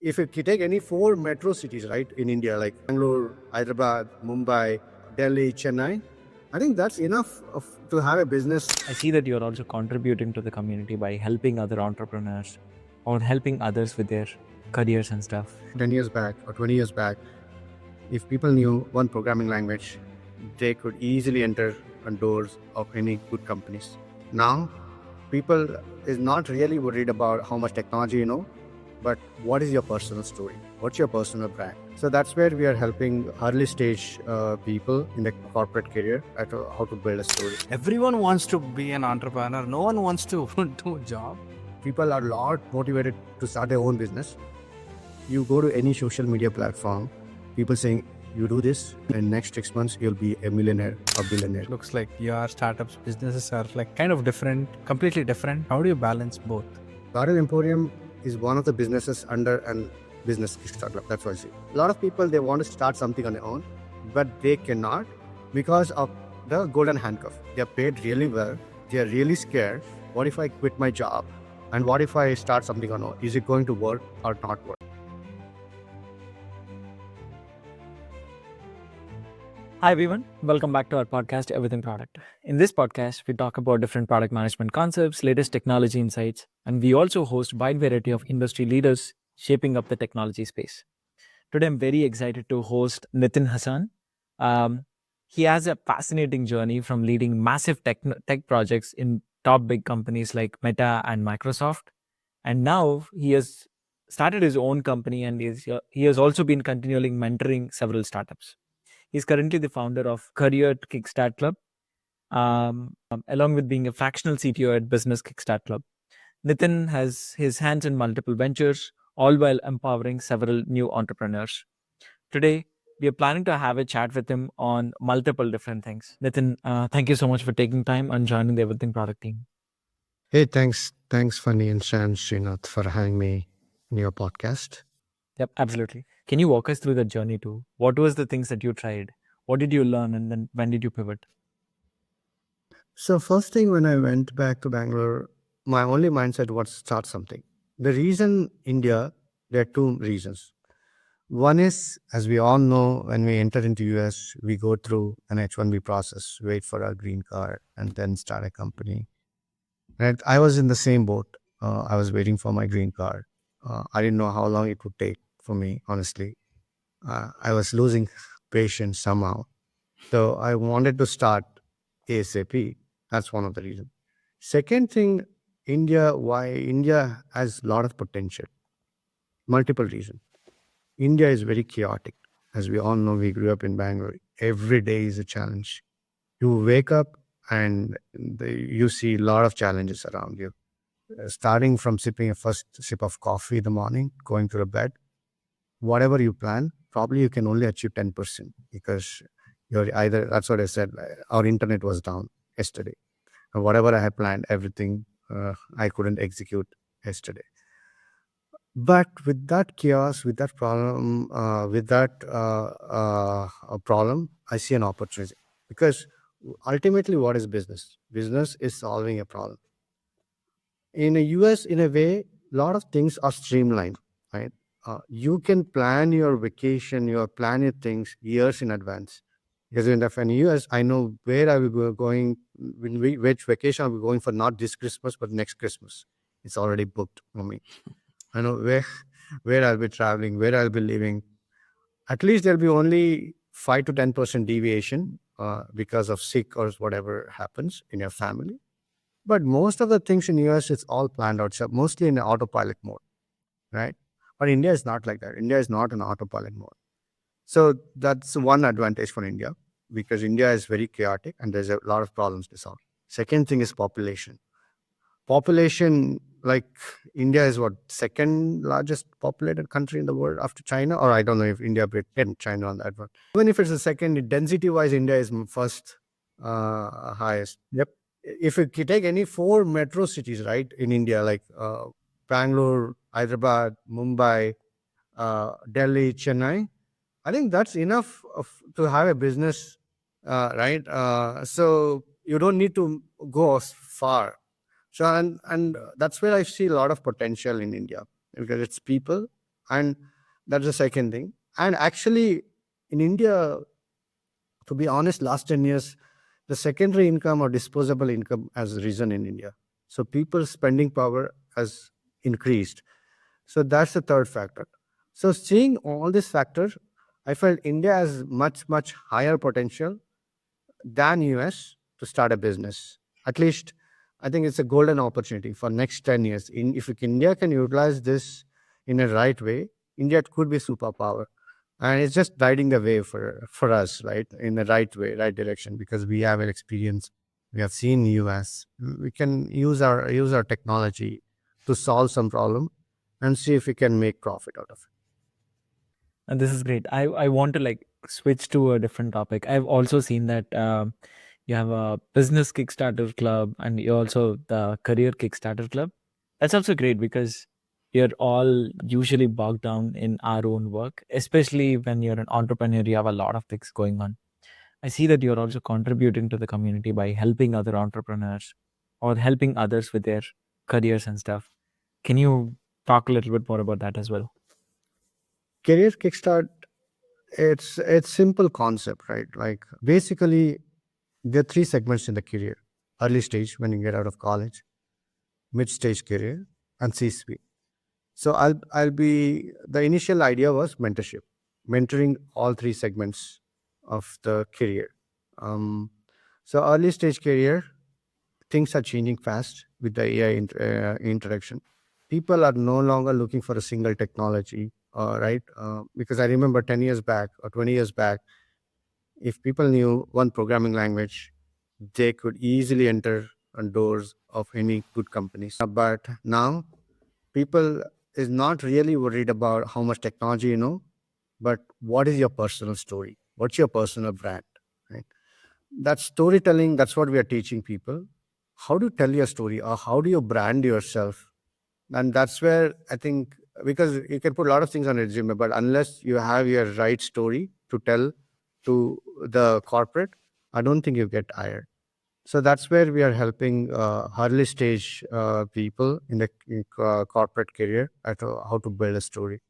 if you take any four metro cities, right, in India, like Bangalore, Hyderabad, Mumbai, Delhi, Chennai, I think that's enough to have a business. I see that you're also contributing to the community by helping other entrepreneurs or helping others with their careers and stuff. 10 years back or 20 years back, if people knew one programming language, they could easily enter on doors of any good companies. Now, people is not really worried about how much technology you know, but what is your personal story? What's your personal brand? So that's where we are helping early stage people in the corporate career at how to build a story. Everyone wants to be an entrepreneur. No one wants to do a job. People are a lot motivated to start their own business. You go to any social media platform, people saying, you do this, and next 6 months, you'll be a millionaire or billionaire. Looks like your startups, businesses are like kind of different, completely different. How do you balance both? Garden Emporium is one of the businesses under an business Kickstart Club. That's what I see. A lot of people, they want to start something on their own, but they cannot because of the golden handcuff. They're paid really well. They're really scared. What if I quit my job? And what if I start something on my own? Is it going to work or not work? Hi everyone, welcome back to our podcast, Everything Product. In this podcast, we talk about different product management concepts, latest technology insights, and we also host a wide variety of industry leaders shaping up the technology space. Today, I'm very excited to host Nithin Hassan. He has a fascinating journey from leading massive tech projects in top big companies like Meta and Microsoft. And now he has started his own company and he has also been continually mentoring several startups. He's currently the founder of Career Kickstart Club, along with being a fractional CTO at Business Kickstart Club. Nithin has his hands in multiple ventures, all while empowering several new entrepreneurs. Today, we are planning to have a chat with him on multiple different things. Nithin, thank you so much for taking time and joining the Everything Product team. Hey, thanks, Fanny and Srinath, for having me in your podcast. Yep, absolutely. Can you walk us through the journey too? What was the things that you tried? What did you learn? And then when did you pivot? So first thing, when I went back to Bangalore, my only mindset was start something. The reason India, there are two reasons. One is, as we all know, when we enter into US, we go through an H-1B process, wait for our green card, and then start a company. Right? I was in the same boat. I was waiting for my green card. I didn't know how long it would take for me, honestly. I was losing patience somehow. So I wanted to start ASAP. That's one of the reasons. Second thing, why India has a lot of potential. Multiple reasons. India is very chaotic. As we all know, we grew up in Bangalore. Every day is a challenge. You wake up and you see a lot of challenges around you. Starting from sipping a first sip of coffee in the morning, going to the bed, whatever you plan, probably you can only achieve 10% because that's what I said, our internet was down yesterday. And whatever I had planned, everything I couldn't execute yesterday. But with that chaos, with that problem, I see an opportunity. Because ultimately, what is business? Business is solving a problem. In the US, in a way, a lot of things are streamlined, right? You can plan your vacation, plan your things years in advance. Because in the US, I know where I will be going, which vacation I'll be going for, not this Christmas, but next Christmas. It's already booked for me. I know where I'll be traveling, where I'll be living. At least there'll be only 5 to 10% deviation because of sick or whatever happens in your family. But most of the things in US, it's all planned out, so mostly in autopilot mode, right? But India is not like that. India is not in autopilot mode. So that's one advantage for India because India is very chaotic and there's a lot of problems to solve. Second thing is population. Population, like India is what, second largest populated country in the world after China? Or I don't know if India beat China on that one. Even if it's the second, density-wise, India is first highest. Yep. If you take any four metro cities, right, in India, like Bangalore, Hyderabad, Mumbai, Delhi, Chennai, I think that's enough to have a business, right? So you don't need to go far. So and that's where I see a lot of potential in India because it's people, And that's the second thing. And actually, in India, to be honest, last 10 years, the secondary income or disposable income has risen in India. So people's spending power has increased. So that's the third factor. So seeing all these factors, I felt India has much, much higher potential than US to start a business. At least I think it's a golden opportunity for next 10 years. If India can utilize this in a right way, India could be superpower. And it's just riding the wave for us, right? In the right way, right direction, because we have an experience. We have seen US. We can use our technology to solve some problem and see if we can make profit out of it. And this is great. I want to like switch to a different topic. I've also seen that you have a business Kickstarter club and you also the career Kickstarter club. That's also great because you're all usually bogged down in our own work, especially when you're an entrepreneur. You have a lot of things going on. I see that you're also contributing to the community by helping other entrepreneurs or helping others with their careers and stuff. Can you talk a little bit more about that as well? Career Kickstart, it's simple concept, right? Like basically there are three segments in the career: early stage when you get out of college, mid stage career, and C-suite. So I'll be the initial idea was mentorship, mentoring all three segments of the career. Um, so early stage career, things are changing fast with the AI interaction. People are no longer looking for a single technology, right? Because I remember 10 years back or 20 years back, if people knew one programming language, they could easily enter on doors of any good companies. But now people is not really worried about how much technology you know, but what is your personal story? What's your personal brand? Right? That storytelling, that's what we are teaching people. How do you tell your story or how do you brand yourself? And that's where I think, because you can put a lot of things on a resume, but unless you have your right story to tell to the corporate, I don't think you get hired. So that's where we are helping early stage people in the corporate career at how to build a story.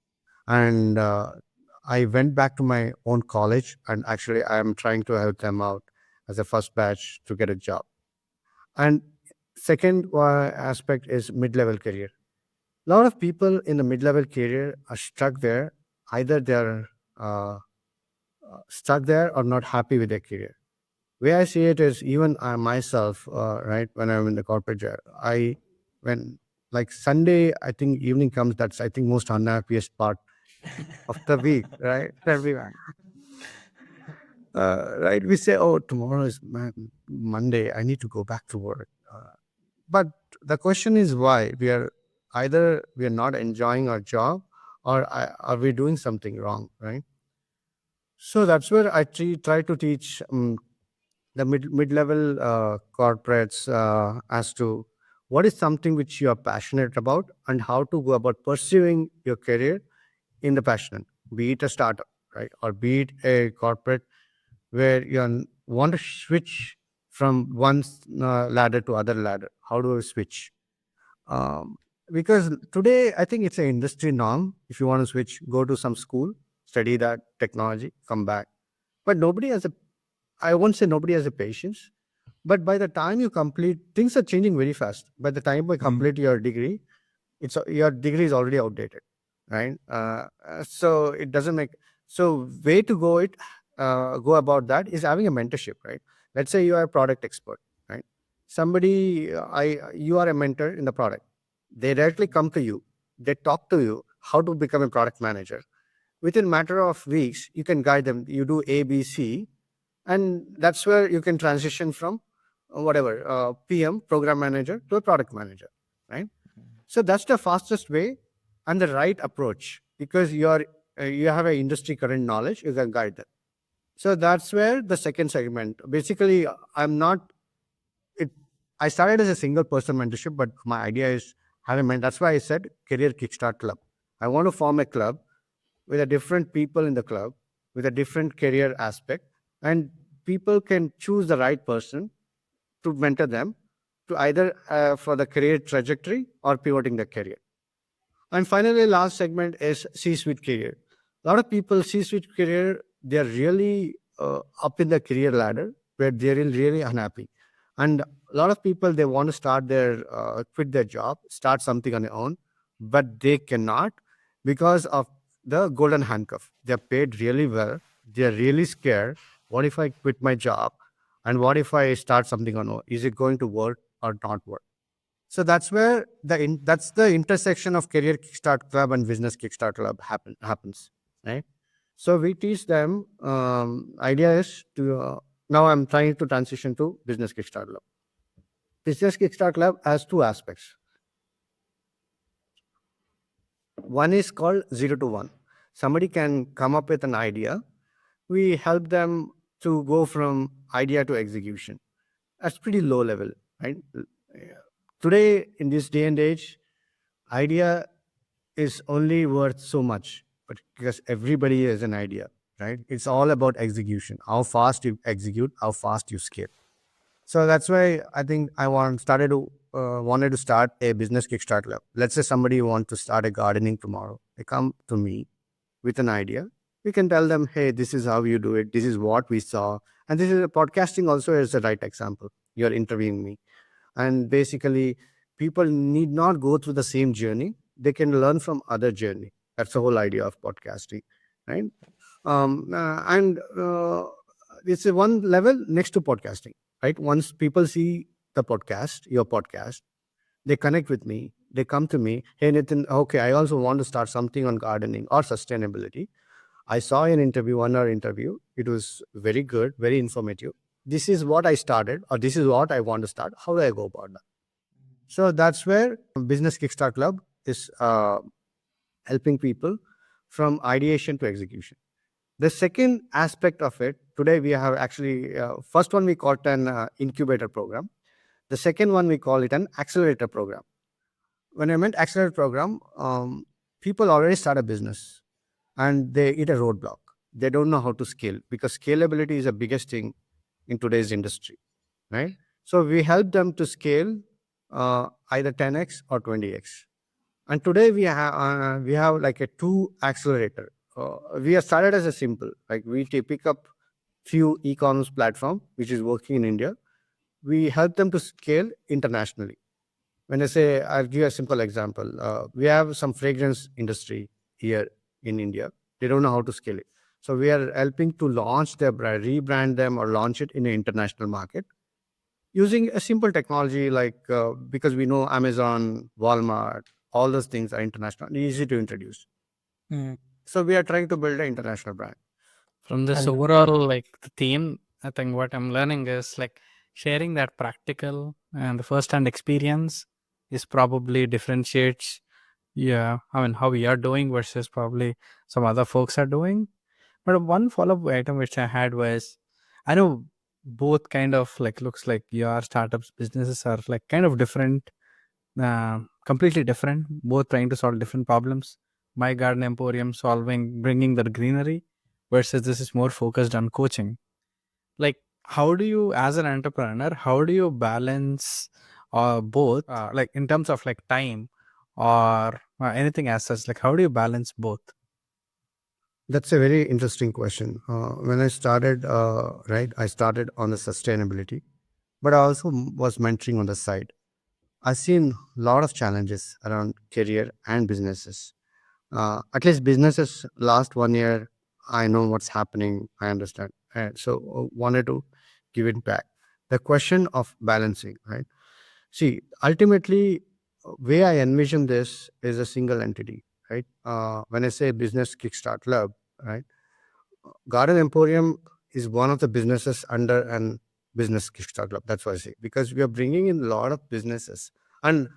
And I went back to my own college, and actually I am trying to help them out as a first batch to get a job. And second aspect is mid-level career. A lot of people in the mid-level career are stuck there. Either they're uh, stuck there or not happy with their career. Way I see it is even I myself, right, when I'm in the corporate job, when like Sunday, I think evening comes, that's I think most unhappiest part of the week, right? Everyone. Right, we say, oh, tomorrow is Monday, I need to go back to work. But the question is why? Either we are not enjoying our job or are we doing something wrong, right? So that's where I try to teach the mid-level corporates as to what is something which you are passionate about and how to go about pursuing your career in the passion, be it a startup, right, or be it a corporate where want to switch from one ladder to other ladder. How do I switch? Um, because today I think it's an industry norm. If you want to switch, go to some school, study that technology, come back. But nobody has a I won't say nobody has a patience, but by the time you complete, things are changing very fast. By the time you complete your degree, your degree is already outdated, right? So it doesn't make way to go about that is having a mentorship, right? Let's say you are a product expert, right? Somebody, you are a mentor in the product. They directly come to you. They talk to you how to become a product manager. Within matter of weeks, you can guide them. You do A, B, C, and that's where you can transition from whatever PM, program manager, to a product manager, right? So that's the fastest way and the right approach because you have an industry current knowledge. You can guide them. So that's where the second segment. Basically, I'm not. It. I started as a single person mentorship, but my idea is having. That's why I said career Kickstart Club. I want to form a club with a different people in the club with a different career aspect, and people can choose the right person to mentor them to either for the career trajectory or pivoting the career. And finally, last segment is C-suite career. A lot of people C-suite career, they're really up in the career ladder where they're really unhappy. And a lot of people, they want to quit their job, start something on their own, but they cannot because of the golden handcuff. They're paid really well. They're really scared. What if I quit my job? And what if I start something on own? Is it going to work or not work? So that's where that's the intersection of Career Kickstart Club and Business Kickstart Club happens, right? So we teach them. Idea is to now I'm trying to transition to Business Kickstart Club. Business Kickstart Club has two aspects. One is called 0 to 1. Somebody can come up with an idea. We help them to go from idea to execution. That's pretty low level, right? Today, in this day and age, idea is only worth so much, but because everybody has an idea, right? It's all about execution. How fast you execute, how fast you scale. So that's why I think wanted to start a business Kickstart Club. Let's say somebody want to start a gardening tomorrow. They come to me with an idea. We can tell them, hey, this is how you do it. This is what we saw. And this is podcasting also is the right example. You're interviewing me. And basically, people need not go through the same journey. They can learn from other journey. That's the whole idea of podcasting, right? And it's a one level next to podcasting, right? Once people see your podcast, they connect with me. They come to me. Hey, Nithin, okay, I also want to start something on gardening or sustainability. I saw an interview, 1 hour interview. It was very good, very informative. This is what I started, or this is what I want to start. How do I go about that? So that's where Business Kickstart Club is helping people from ideation to execution. The second aspect of it, today we have actually, first one we call it an incubator program. The second one we call it an accelerator program. When I meant accelerator program, people already start a business and they hit a roadblock. They don't know how to scale because scalability is the biggest thing in today's industry, right? So we help them to scale either 10x or 20x. And today we have like a two accelerator. We have started as a simple, like we pick up few e-commerce platform which is working in India. We help them to scale internationally. When I say, I'll give you a simple example. We have some fragrance industry here in India. They don't know how to scale it. So we are helping to launch their brand, rebrand them or launch it in an international market using a simple technology like because we know Amazon, Walmart, all those things are international and easy to introduce. Mm. So we are trying to build an international brand. From this And overall like the theme, I think what I'm learning is like sharing that practical and the first-hand experience is probably differentiates. Yeah, I mean how we are doing versus probably some other folks are doing. But one follow-up item which I had was, I know both kind of like looks like your startups businesses are like kind of different, completely different, both trying to solve different problems. My garden emporium solving bringing the greenery versus this is more focused on coaching. Like how do you as an entrepreneur, how do you balance both, like in terms of like time or anything as such, like how do you balance both? that's a very interesting question. When I started, right, I started on the sustainability, but I also was mentoring on the side. I've seen a lot of challenges around career and businesses. At least businesses last 1 year, I know what's happening. I understand. And so wanted to give it back. The question of balancing, right? See, ultimately, way I envision this is a single entity, right? When I say business Kickstart Club, right? Garden Emporium is one of the businesses under an business Kickstart Club. That's what I say because we are bringing in a lot of businesses. And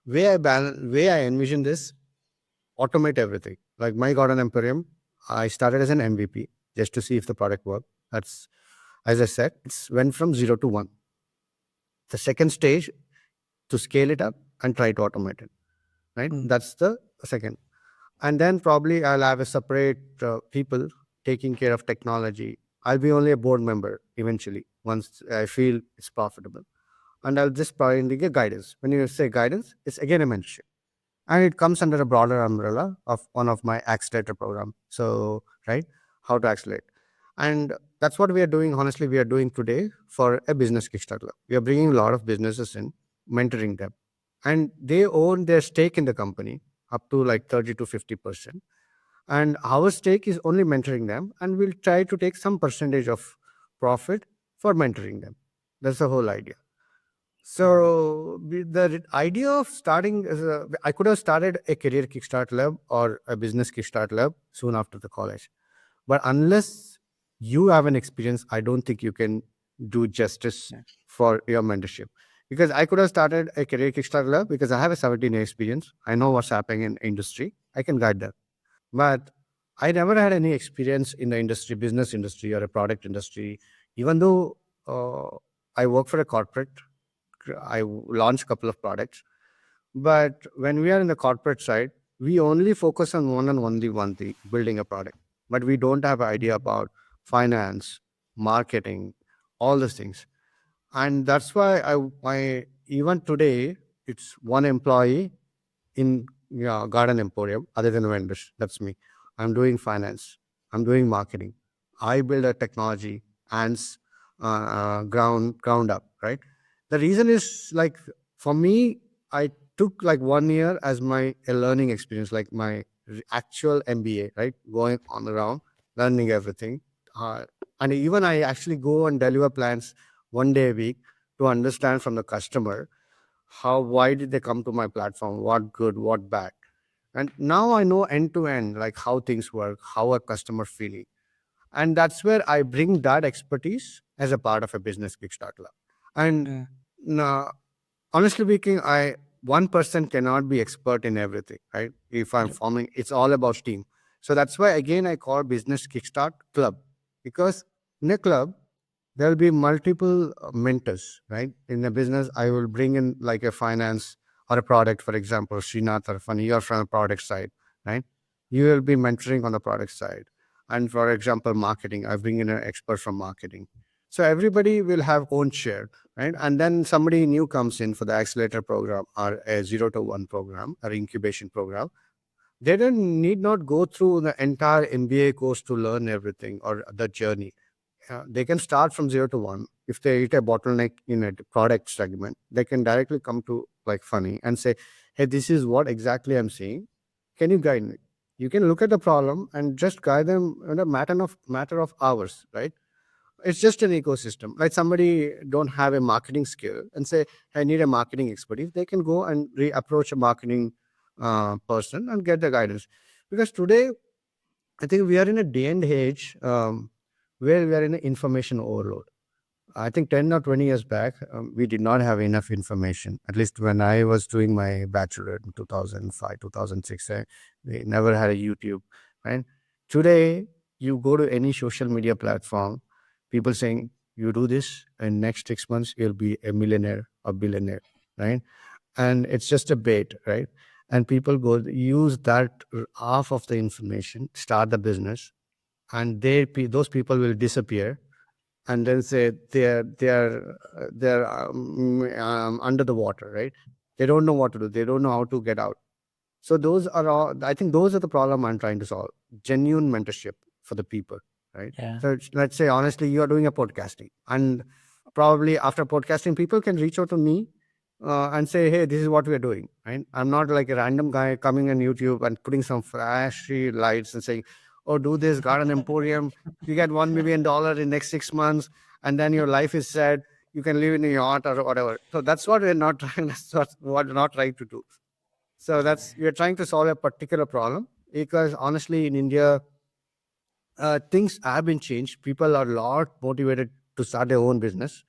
way I envision this, automate everything. Like my garden emporium, I started as an MVP just to see if the product worked. That's, as I said, it's went from 0 to 1. The second stage to scale it up and try to automate it. Right. Mm. That's the second. And then probably I'll have a separate people taking care of technology. I'll be only a board member eventually once I feel it's profitable. And I'll just probably give guidance. When you say guidance, it's again a mentorship. and it comes under a broader umbrella of one of my accelerator program. So, right, how to accelerate. And that's what we are doing. Honestly, we are doing today for a business Kickstart Club. We are bringing a lot of businesses in, mentoring them, and they own their stake in the company up to like 30 to 50%. And our stake is only mentoring them, and we'll try to take some percentage of profit for mentoring them. That's the whole idea. So the idea of starting, I could have started a career Kickstart Lab or a business Kickstart Lab soon after the college. But unless you have an experience, I don't think you can do justice Yeah. for your mentorship. Because I could have started a career Kickstart Lab because I have a 17-year experience. I know what's happening in industry. I can guide them. But I never had any experience in the industry, business industry or a product industry. Even though I work for a corporate, I launched a couple of products. But when we are in the corporate side, we only focus on one and only one thing, building a product. But we don't have idea about finance, marketing, all those things. And that's why I even today it's one employee in Garden Emporium other than vendors. That's me. I'm doing finance. I'm doing marketing. I build a technology and ground up. Right. The reason is like for me, I took like 1 year as my a learning experience, like my actual MBA. Right, going on around learning everything, and even I actually go and deliver plans 1 day a week to understand from the customer how why did they come to my platform, what good, what bad. And now I know end to end like how things work, how a customer feeling, and that's where I bring that expertise as a part of a business Kickstart Club. And Yeah. now, honestly speaking, I one person cannot be expert in everything, right? If I'm Yep. forming, it's all about team. So that's why again I call business Kickstart Club, because in a club there'll be multiple mentors, right? In a business, I will bring in like a finance or a product, for example, Srinath or Funny, you're from the product side, right? You will be mentoring on the product side. And for example, marketing, I bring in an expert from marketing. So everybody will have own share, right? And then somebody new comes in for the accelerator program or a 0 to 1 program or incubation program. They don't need not go through the entire MBA course to learn everything or the journey. They can start from 0 to 1. If they hit a bottleneck in a product segment, they can directly come to like Funny and say, "Hey, this is what exactly I'm seeing. Can you guide me?" You can look at the problem and just guide them in a matter of hours, right? It's just an ecosystem. Like somebody don't have a marketing skill and say, "I need a marketing expertise." They can go and approach a marketing person and get the guidance. Because today, I think we are in a day and age where we are in an information overload. I think 10 or 20 years back, we did not have enough information. At least when I was doing my bachelor in 2005, 2006, we never had a YouTube. Right? Today, you go to any social media platform, people saying, you do this, and next 6 months, you'll be a millionaire or billionaire. Right? And it's just a bait. Right? And people go use that half of the information, start the business, and those people will disappear and then say they're under the water, right? They don't know what to do. They don't know how to get out. So those are all. I think those are the problem I'm trying to solve. Genuine mentorship for the people, right? Yeah. So let's say honestly, you are doing a podcasting, and probably after podcasting, people can reach out to me and say, "Hey, this is what we are doing." Right? I'm not like a random guy coming on YouTube and putting some flashy lights and saying, "Oh, do this Garden Emporium. You get $1 million in next 6 months, and then your life is set. You can live in a yacht or whatever." So that's what we're not trying. That's what we're not trying to do. So that's we're trying to solve a particular problem because honestly, in India, things have been changed. People are a lot motivated to start their own business,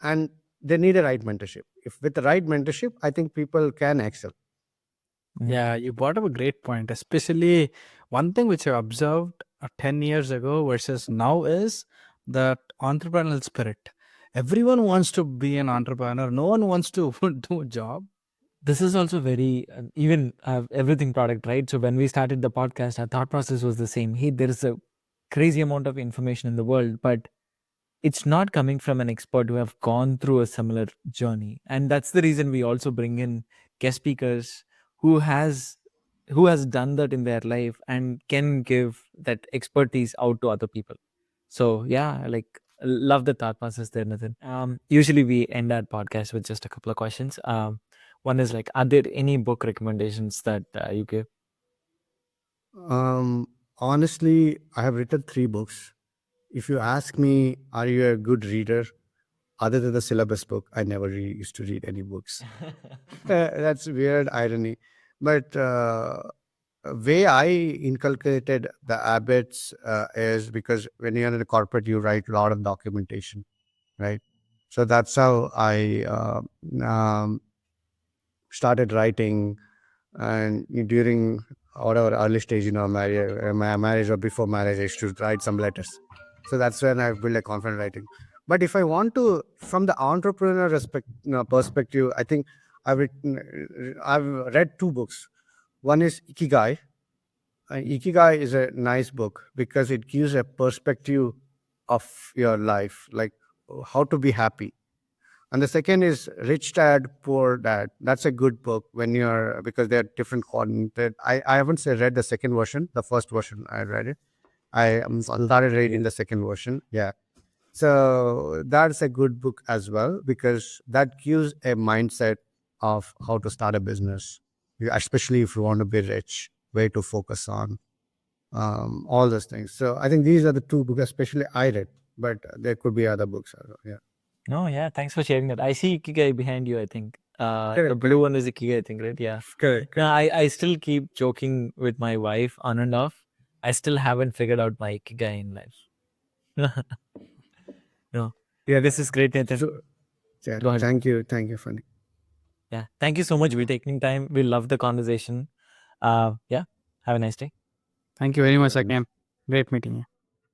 and they need a right mentorship. If with the right mentorship, I think people can excel. Yeah, you brought up a great point. Especially one thing which I observed 10 years ago versus now is that entrepreneurial spirit. Everyone wants to be an entrepreneur. No one wants to do a job. This is also very even everything product, right? So when we started the podcast, our thought process was the same. Hey, there is a crazy amount of information in the world, but it's not coming from an expert who have gone through a similar journey. And that's the reason we also bring in guest speakers who has done that in their life and can give that expertise out to other people. So yeah, like love the thought process there, Nathan. Usually we end our podcast with just a couple of questions. One is like, are there any book recommendations that you give? Honestly, I have written 3 books. If you ask me, are you a good reader? Other than the syllabus book, I never used to read any books. That's weird irony. But way I inculcated the habits is because when you're in a corporate, you write a lot of documentation, right? So that's how I started writing. And during whatever early stage, my marriage or before marriage, I used to write some letters. So that's when I built a confident writing. But if I want to, from the entrepreneur perspective, I think I've read 2 books. One is Ikigai. Ikigai is a nice book because it gives a perspective of your life, like how to be happy. And the second is Rich Dad, Poor Dad. That's a good book when you're, because they're different content. I haven't read the second version. The first version I read it. I started reading the second version. Yeah. So that's a good book as well because that gives a mindset of how to start a business, especially if you want to be rich, way to focus on, all those things. So I think these are the 2 books, especially I read, but there could be other books as well. Yeah. No, yeah, thanks for sharing that. I see Ikigai behind you, I think. The Correct. blue one is Ikigai, I think, right? Yeah. Correct. No, I still keep joking with my wife on and off. I still haven't figured out my Ikigai in life. No. Yeah, this is great, Nathan. So, yeah, Go ahead. thank you. Thank you, Funny. Yeah. Thank you so much for taking time. We love the conversation. Yeah. Have a nice day. Thank you very much Yeah. again. Great meeting you.